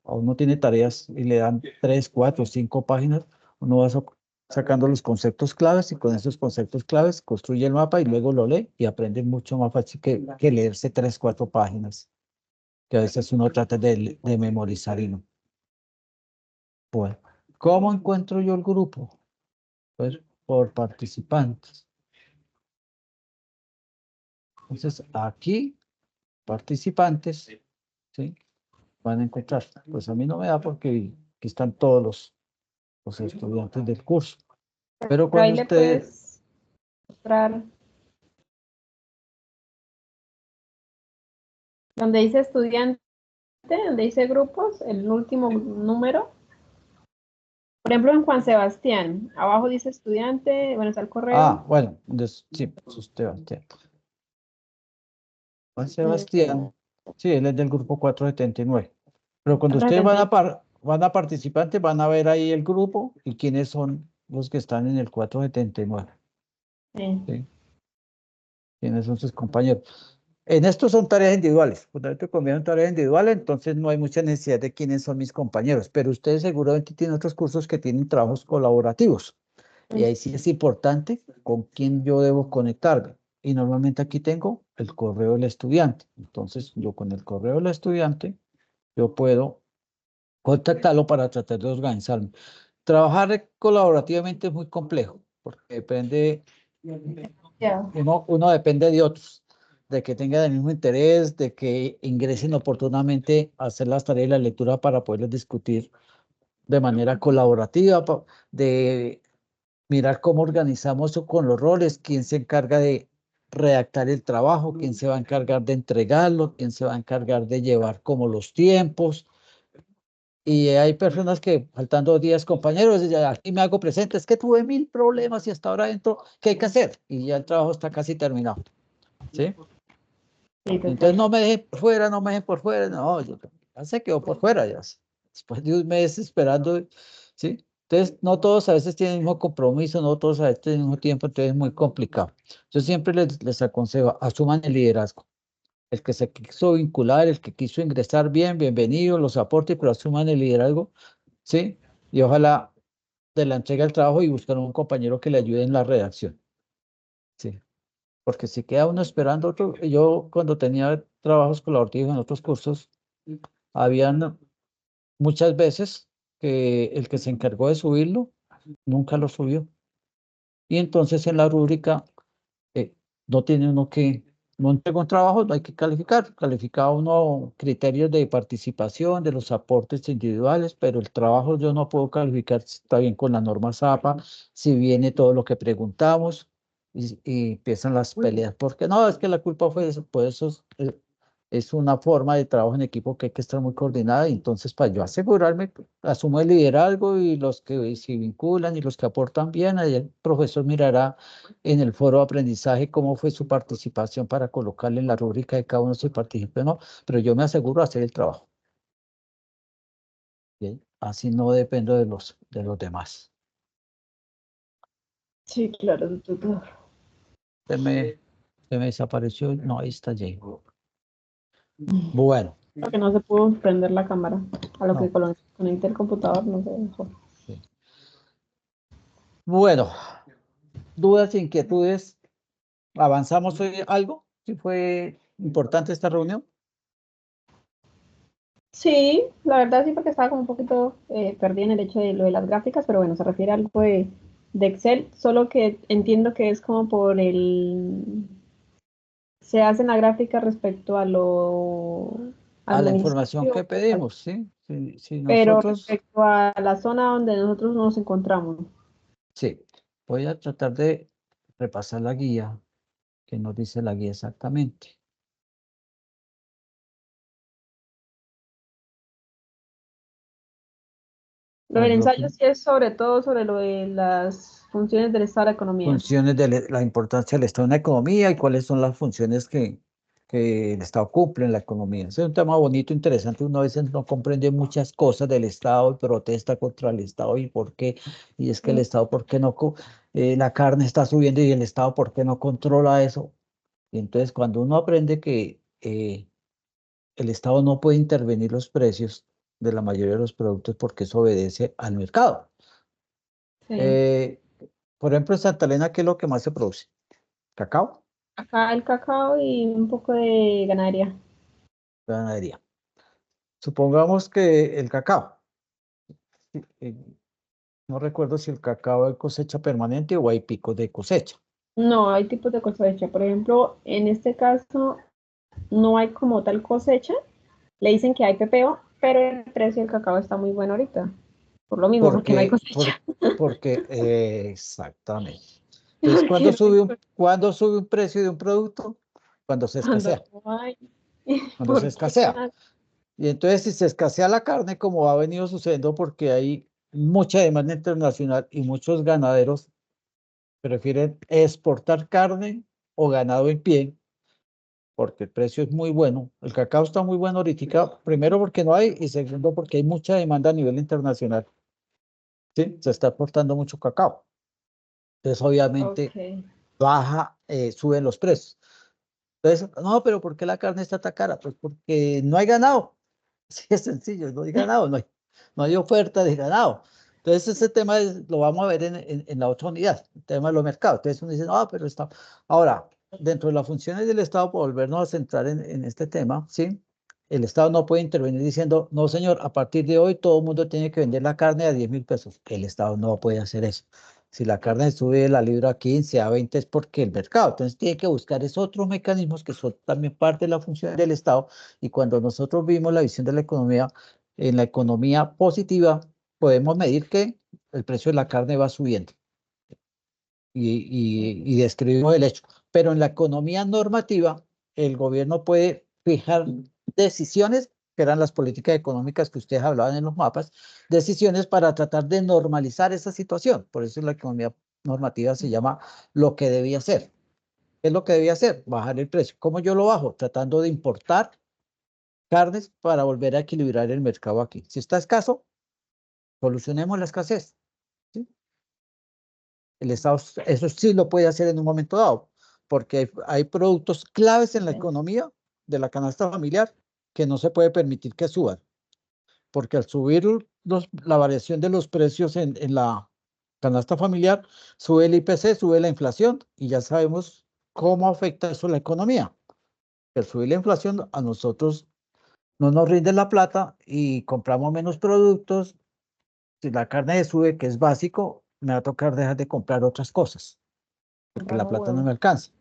uno tiene tareas y le dan 3, 4, 5 páginas, uno va sacando los conceptos claves y con esos conceptos claves construye el mapa y luego lo lee y aprende mucho más fácil que leerse 3, 4 páginas, que a veces uno trata de memorizar y no. Bueno, ¿cómo encuentro yo el grupo? Pues por participantes. Entonces, aquí, participantes, ¿sí? Van a encontrar. Pues a mí no me da porque aquí están todos los estudiantes del curso. Pero cuando Ahí le usted... puedes mostrar donde dice estudiante, donde dice grupos, el último número. Por ejemplo, en Juan Sebastián, abajo dice estudiante, bueno, está el correo. bueno, sí, pues Sebastián. Juan Sebastián, sí, él es del grupo 479. Pero cuando ustedes van a participantes, van a ver ahí el grupo y quiénes son los que están en el 479. ¿Sí? ¿Quiénes son sus compañeros? En estos son tareas individuales. Cuando te conviene tareas individuales, entonces no hay mucha necesidad de quiénes son mis compañeros. Pero ustedes seguramente tienen otros cursos que tienen trabajos colaborativos. Y ahí sí es importante con quién yo debo conectarme. y normalmente aquí tengo el correo del estudiante. Entonces, yo con el correo del estudiante, yo puedo contactarlo para tratar de organizarme. Trabajar colaborativamente es muy complejo, porque depende, Ya. uno depende de otros, de que tengan el mismo interés, de que ingresen oportunamente a hacer las tareas y la lectura para poderles discutir de manera colaborativa, de mirar cómo organizamos eso con los roles, quién se encarga de redactar el trabajo, quién se va a encargar de entregarlo, quién se va a encargar de llevar como los tiempos. Y hay personas que faltando días, compañeros, ya aquí me hago presente, es que tuve 1000 problemas y hasta ahora entro, ¿qué hay que hacer? Y ya el trabajo está casi terminado, ¿sí? Sí, Entonces total. no me dejen por fuera, no me dejen por fuera, no, ya se quedó por fuera, ya, después de un mes esperando, ¿sí? Entonces, no todos a veces tienen el mismo compromiso, no todos a veces tienen el mismo tiempo, entonces es muy complicado. Yo siempre les aconsejo, asuman el liderazgo. El que se quiso vincular, el que quiso ingresar bien, bienvenido, los aporte, pero asuman el liderazgo, ¿sí? Y ojalá de la entrega del trabajo y buscar un compañero que le ayude en la redacción, ¿sí? Porque si queda uno esperando otro, yo cuando tenía trabajos colaborativos en otros cursos, habían muchas veces que el que se encargó de subirlo nunca lo subió. Y entonces en la rúbrica no tiene uno que, no entregó un trabajo, no hay que calificar. Calificaba uno criterios de participación, de los aportes individuales, pero el trabajo yo no puedo calificar si está bien con la norma ZAPA, si viene todo lo que preguntamos y empiezan las peleas. Porque no, es que la culpa fue eso, pues eso es una forma de trabajo en equipo que hay que estar muy coordinada. Y entonces, para yo asegurarme, asumo el liderazgo y los que se vinculan y los que aportan bien, ahí el profesor mirará en el foro de aprendizaje cómo fue su participación para colocarle en la rúbrica de cada uno si participa o no, pero yo me aseguro de hacer el trabajo. ¿Bien? Así no dependo de los demás. Sí, claro, total. Se me desapareció, no, ahí está Jay. Bueno, Porque no se pudo prender la cámara. A lo que no, conecté el computador no se dejó. sí. Bueno, dudas, inquietudes, ¿avanzamos hoy algo? ¿Sí fue importante esta reunión? Sí, la verdad sí, porque estaba como un poquito perdida en el hecho de lo de las gráficas, pero bueno, se refiere a algo de Excel, solo que entiendo que es como por el... Se hace la gráfica respecto a lo A la información administrativo, que pedimos, ¿sí? Si pero nosotros, respecto a la zona donde nosotros nos encontramos. sí, voy a tratar de repasar la guía, que nos dice la guía exactamente. Lo del ensayo sí es sobre todo sobre lo de las funciones del estado de la economía. Funciones de la importancia del Estado en la economía y cuáles son las funciones que el Estado cumple en la economía. Ese es un tema bonito, interesante. Uno a veces no comprende muchas cosas del Estado y protesta contra el Estado y por qué. Y es que el Estado, ¿por qué no? La carne está subiendo y el Estado, ¿por qué no controla eso? Y entonces cuando uno aprende que el Estado no puede intervenir los precios de la mayoría de los productos porque eso obedece al mercado. Sí. Eh, por ejemplo, en Santa Elena, ¿qué es lo que más se produce? Cacao, Acá el cacao y un poco de ganadería. ganadería. Supongamos que el cacao, eh, no recuerdo si el cacao es cosecha permanente o hay picos de cosecha. No, hay tipos de cosecha. Por ejemplo, en este caso no hay como tal cosecha. Le dicen que hay pepeo, pero el precio del cacao está muy bueno ahorita. Por lo mismo, porque no hay Porque, cosecha. porque exactamente. Entonces, Porque no hay ¿cuándo sube un precio de un producto? Cuando se cuando escasea. no hay. Cuando se ¿Por qué? escasea. Y entonces, si se escasea la carne, como ha venido sucediendo, porque hay mucha demanda internacional y muchos ganaderos prefieren exportar carne o ganado en pie, porque el precio es muy bueno. El cacao está muy bueno ahorita, primero porque no hay y segundo porque hay mucha demanda a nivel internacional. ¿Sí? Se está exportando mucho cacao. Entonces, obviamente, Ok. suben los precios. Entonces, no, pero ¿por qué la carne está tan cara? Pues porque no hay ganado. Así es sencillo, no hay ganado, no hay oferta de ganado. Entonces, ese tema lo vamos a ver en la otra unidad, el tema de los mercados. Entonces, uno dice, no, pero está. Ahora, dentro de las funciones del Estado, por volvernos a centrar en este tema, ¿sí? El Estado no puede intervenir diciendo, no, señor, a partir de hoy todo el mundo tiene que vender la carne a 10.000 pesos. El Estado no puede hacer eso. Si la carne sube de la libra a 15, a 20, es porque el mercado. Entonces tiene que buscar esos otros mecanismos que son también parte de la función del Estado. Y cuando nosotros vimos la visión de la economía, en la economía positiva, podemos medir que el precio de la carne va subiendo y describimos el hecho. Pero en la economía normativa, el gobierno puede fijar decisiones, que eran las políticas económicas que ustedes hablaban en los mapas, decisiones para tratar de normalizar esa situación. Por eso la economía normativa se llama lo que debía hacer. ¿Qué es lo que debía hacer? Bajar el precio. ¿Cómo yo lo bajo? Tratando de importar carnes para volver a equilibrar el mercado aquí. Si está escaso, solucionemos la escasez. ¿Sí? El Estado eso sí lo puede hacer en un momento dado, porque hay productos claves en la economía de la canasta familiar que no se puede permitir que suban, porque al subir la variación de los precios en la canasta familiar, sube el IPC, sube la inflación, y ya sabemos cómo afecta eso a la economía. Al subir la inflación, a nosotros no nos rinde la plata y compramos menos productos. Si la carne sube, que es básico, me va a tocar dejar de comprar otras cosas, porque la plata no me alcanza.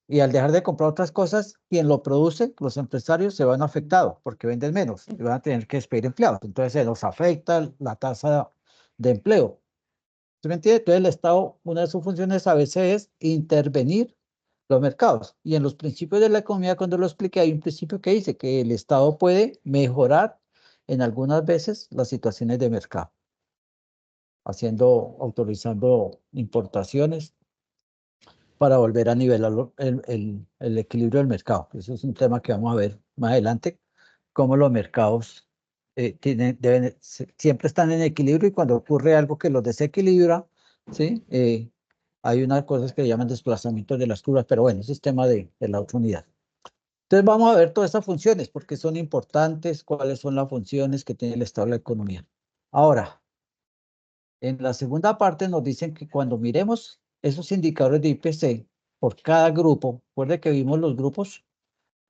Y al dejar de comprar otras cosas, quien lo produce, los empresarios, se van afectados porque venden menos y van a tener que despedir empleados. Entonces se nos afecta la tasa de empleo. ¿Sí me entiende? Entonces el Estado, una de sus funciones a veces es intervenir los mercados. Y en los principios de la economía, cuando lo expliqué, hay un principio que dice que el Estado puede mejorar en algunas veces las situaciones de mercado, autorizando importaciones para volver a nivelar el equilibrio del mercado. Eso es un tema que vamos a ver más adelante, cómo los mercados siempre están en equilibrio, y cuando ocurre algo que los desequilibra, ¿sí? Hay unas cosas que llaman desplazamientos de las curvas, pero bueno, ese es tema de la otra unidad. Entonces vamos a ver todas esas funciones, porque son importantes, cuáles son las funciones que tiene el Estado de la economía. Ahora, en la segunda parte nos dicen que cuando miremos esos indicadores de IPC por cada grupo, recuerde que vimos los grupos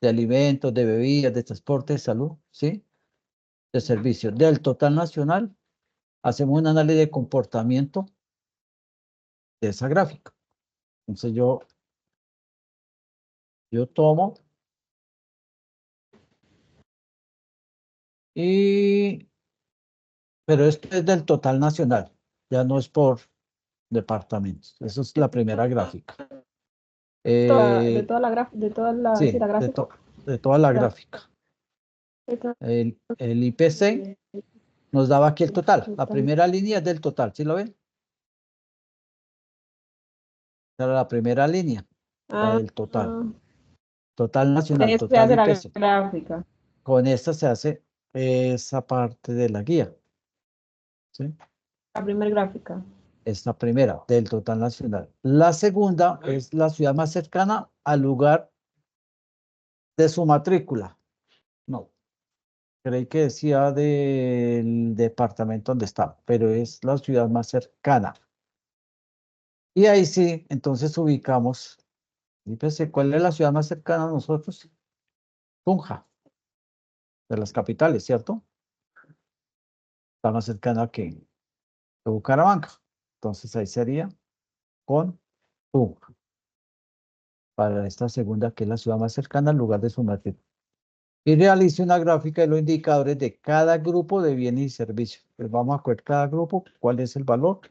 de alimentos, de bebidas, de transporte, de salud, ¿sí? De servicios. Del total nacional, hacemos un análisis de comportamiento de esa gráfica. Entonces yo tomo pero esto es del total nacional, ya no es por departamentos. Eso es la primera gráfica. De toda la gráfica, Sí, la gráfica. de toda la gráfica. El IPC nos daba aquí el total. La primera línea es del total, ¿sí lo ven? Era la primera línea, la del total. Total nacional, total IPC. Gráfica. Con esta se hace esa parte de la guía, ¿sí? La primera gráfica. Esta primera, del total nacional. La segunda es la ciudad más cercana al lugar de su matrícula. No, creí que decía del departamento donde está, pero es la ciudad más cercana. Y ahí sí, entonces ubicamos, y pensé, ¿cuál es la ciudad más cercana a nosotros? Tunja, de las capitales, ¿cierto? Está más cercana que Bucaramanga. Entonces ahí sería con Tunja, para esta segunda, que es la ciudad más cercana al lugar de su matrícula. Y realice una gráfica de los indicadores de cada grupo de bienes y servicios. Pues vamos a coger cada grupo, cuál es el valor,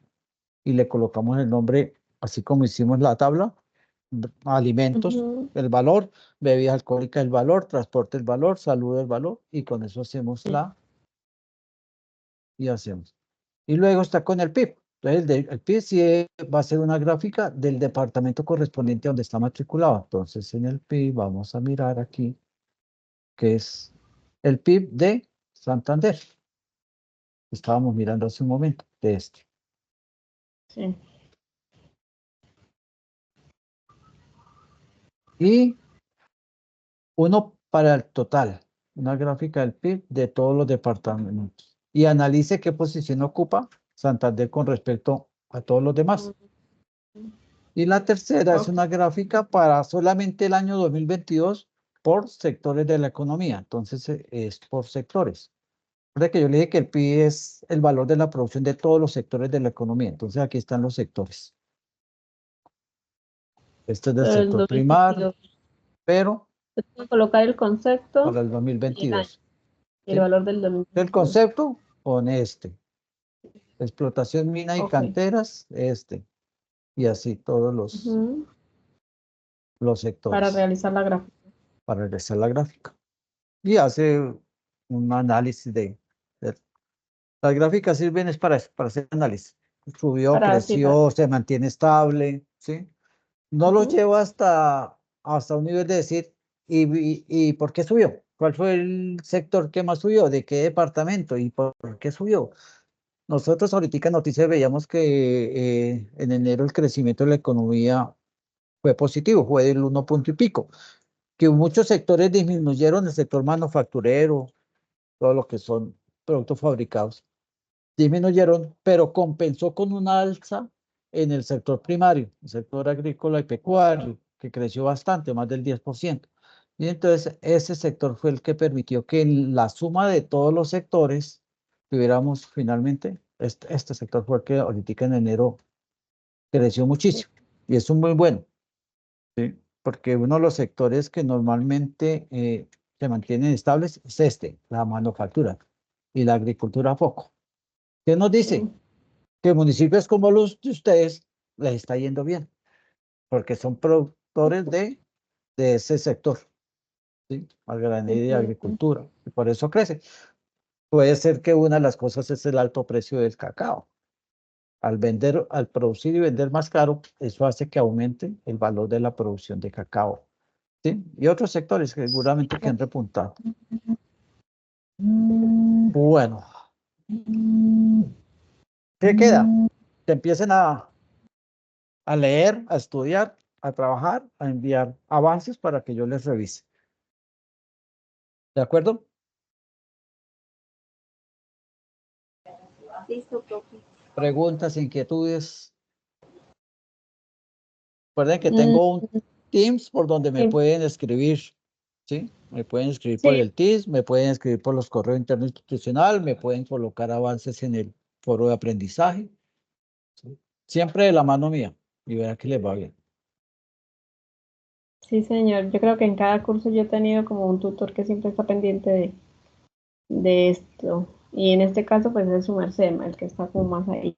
y le colocamos el nombre, así como hicimos la tabla: alimentos, el valor; bebidas alcohólicas, el valor; transporte, el valor; salud, el valor, y con eso hacemos y hacemos. Y luego está con el PIB. Entonces el PIB sí va a ser una gráfica del departamento correspondiente a donde está matriculado. Entonces en el PIB vamos a mirar aquí, que es el PIB de Santander. Estábamos mirando hace un momento de este. Sí. Y uno para el total, una gráfica del PIB de todos los departamentos. Y analice qué posición ocupa Santander con respecto a todos los demás. Y la tercera es Ok. una gráfica para solamente el año 2022 por sectores de la economía. Entonces, es por sectores. Recuerda que yo le dije que el PIB es el valor de la producción de todos los sectores de la economía. Entonces, aquí están los sectores. Este es del Pero el sector primario, 2022. pero Tengo que colocar el concepto para el y el año, 2022. y el ¿Sí? valor del El 2022. concepto con este. Explotación, mina y Ok. canteras, este. Y así todos Ujú. los Para sectores realizar la gráfica. para regresar la gráfica. Y hace un análisis de- las gráficas sirven es para hacer análisis. Subió, Para, sí, para. creció, se mantiene estable, ¿sí? No lo Ujú. lleva hasta un nivel de decir, ¿y por qué subió? ¿Cuál fue el sector que más subió? ¿De qué departamento? ¿Y por qué subió? Nosotros ahorita en noticias veíamos que en enero el crecimiento de la economía fue positivo, fue del 1 punto y pico, que muchos sectores disminuyeron, el sector manufacturero, todo lo que son productos fabricados, disminuyeron, pero compensó con una alza en el sector primario, el sector agrícola y pecuario, que creció bastante, más del 10%. Y entonces ese sector fue el que permitió que en la suma de todos los sectores tuviéramos finalmente, este sector fue el que ahorita en enero creció muchísimo. Y eso es muy bueno, ¿sí? Porque uno de los sectores que normalmente se mantienen estables es este, la manufactura y la agricultura poco. ¿Qué nos dice? Sí. Que municipios como los de ustedes les está yendo bien, porque son productores de ese sector, ¿sí? Al granero y Ujú. agricultura, y por eso crece. Puede ser que una de las cosas es el alto precio del cacao. Al vender, al producir y vender más caro, eso hace que aumente el valor de la producción de cacao, ¿sí? Y otros sectores que seguramente que han repuntado. Bueno, ¿qué queda? Que empiecen a leer, a estudiar, a trabajar, a enviar avances para que yo les revise. ¿De acuerdo? Listo, profe. Preguntas, inquietudes. Recuerden que Mm, tengo un Teams por donde me sí, pueden escribir, ¿sí? Me pueden escribir por sí, el Teams, me pueden escribir por los correos internos institucional, me pueden colocar avances en el foro de aprendizaje, ¿sí? Siempre de la mano mía y verá que les va bien. sí, señor. Yo creo que en cada curso yo he tenido como un tutor que siempre está pendiente de esto. Y en este caso, pues es su merced, el que está como más ahí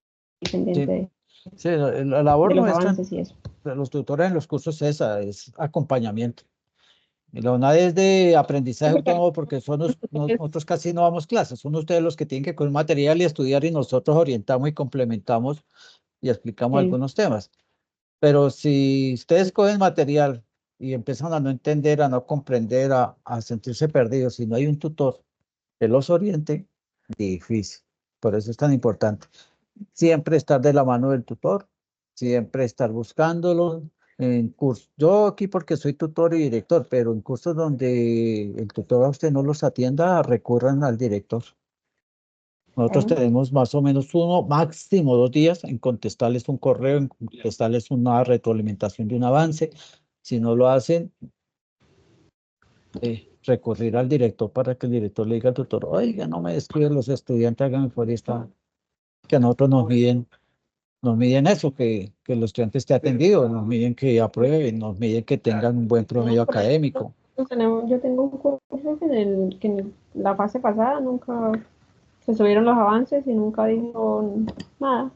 pendiente Sí, sí, la de labor los nuestra avances y eso. de los tutores en los cursos es esa, es acompañamiento. Y la UNAD es de Sí, aprendizaje porque autónomo porque son es- nosotros casi no damos clases, son ustedes los que tienen que coger material y estudiar y nosotros orientamos y complementamos y explicamos sí, algunos temas. Pero si ustedes cogen material y empiezan a no entender, a no comprender, a sentirse perdidos, si no hay un tutor que los oriente, difícil. Por eso es tan importante. Siempre estar de la mano del tutor, siempre estar buscándolo en cursos. Yo aquí porque soy tutor y director, pero en cursos donde el tutor a usted no los atienda, recurran al director. Nosotros sí. tenemos más o menos uno, máximo 2 días en contestarles un correo, en contestarles una retroalimentación de un avance. Si no lo hacen, recurrir al director para que el director le diga al tutor, oiga, no me escriben los estudiantes, háganme por esta, que a nosotros nos miden eso, que el estudiante esté atendido, nos miden que apruebe, nos miden que tengan un buen No, promedio por ejemplo, académico. yo tengo un curso que en la fase pasada nunca se subieron los avances y nunca dijo nada.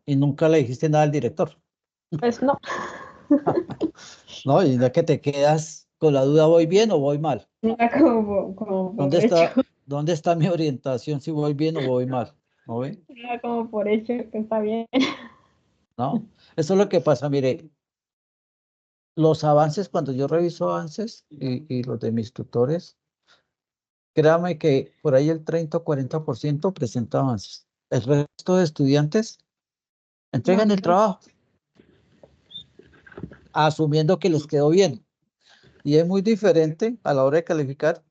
Y nunca le dijiste nada al director. Pues no, No, y no es que te quedas con la duda, ¿voy bien o voy mal? era como ¿Dónde por hecho, dónde está mi orientación si voy bien o voy mal? ¿No ve? era como por hecho que está bien. ¿No? Eso es lo que pasa, mire, los avances, cuando yo reviso avances y los de mis tutores, créame que por ahí el 30 o 40% presenta avances. El resto de estudiantes entregan el No, trabajo, asumiendo que les quedó bien. Y es muy diferente a la hora de calificar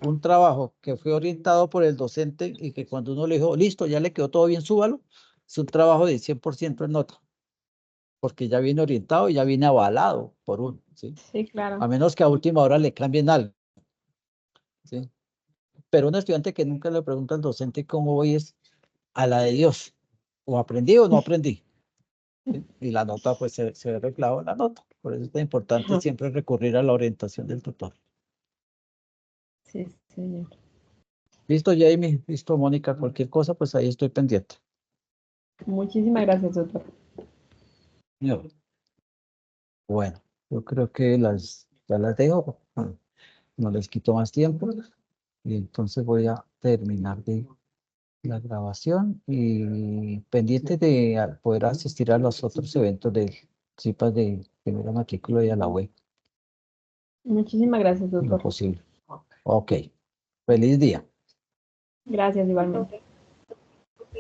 un trabajo que fue orientado por el docente y que cuando uno le dijo, listo, ya le quedó todo bien, súbalo, es un trabajo de 100% en nota. porque ya viene orientado y ya viene avalado por uno, ¿sí? Sí, claro. A menos que a última hora le cambien algo, ¿sí? Pero un estudiante que nunca le pregunta al docente cómo voy es a la de Dios, o aprendí o no aprendí, ¿sí? Y la nota, pues se ve reflejado en la nota. Por eso es tan importante Ajá. siempre recurrir a la orientación del tutor. Sí, señor. Listo, Jamie, listo, Mónica, cualquier cosa, pues ahí estoy pendiente. Muchísimas gracias, doctor. Yo, Bueno, yo creo que ya las dejo, no les quito más tiempo, y entonces voy a terminar de la grabación y pendiente de poder asistir a los otros eventos de CIPAS de primera matrícula y a la web, Muchísimas gracias, en lo doctor. posible. Ok, feliz día. Gracias igualmente. Ok.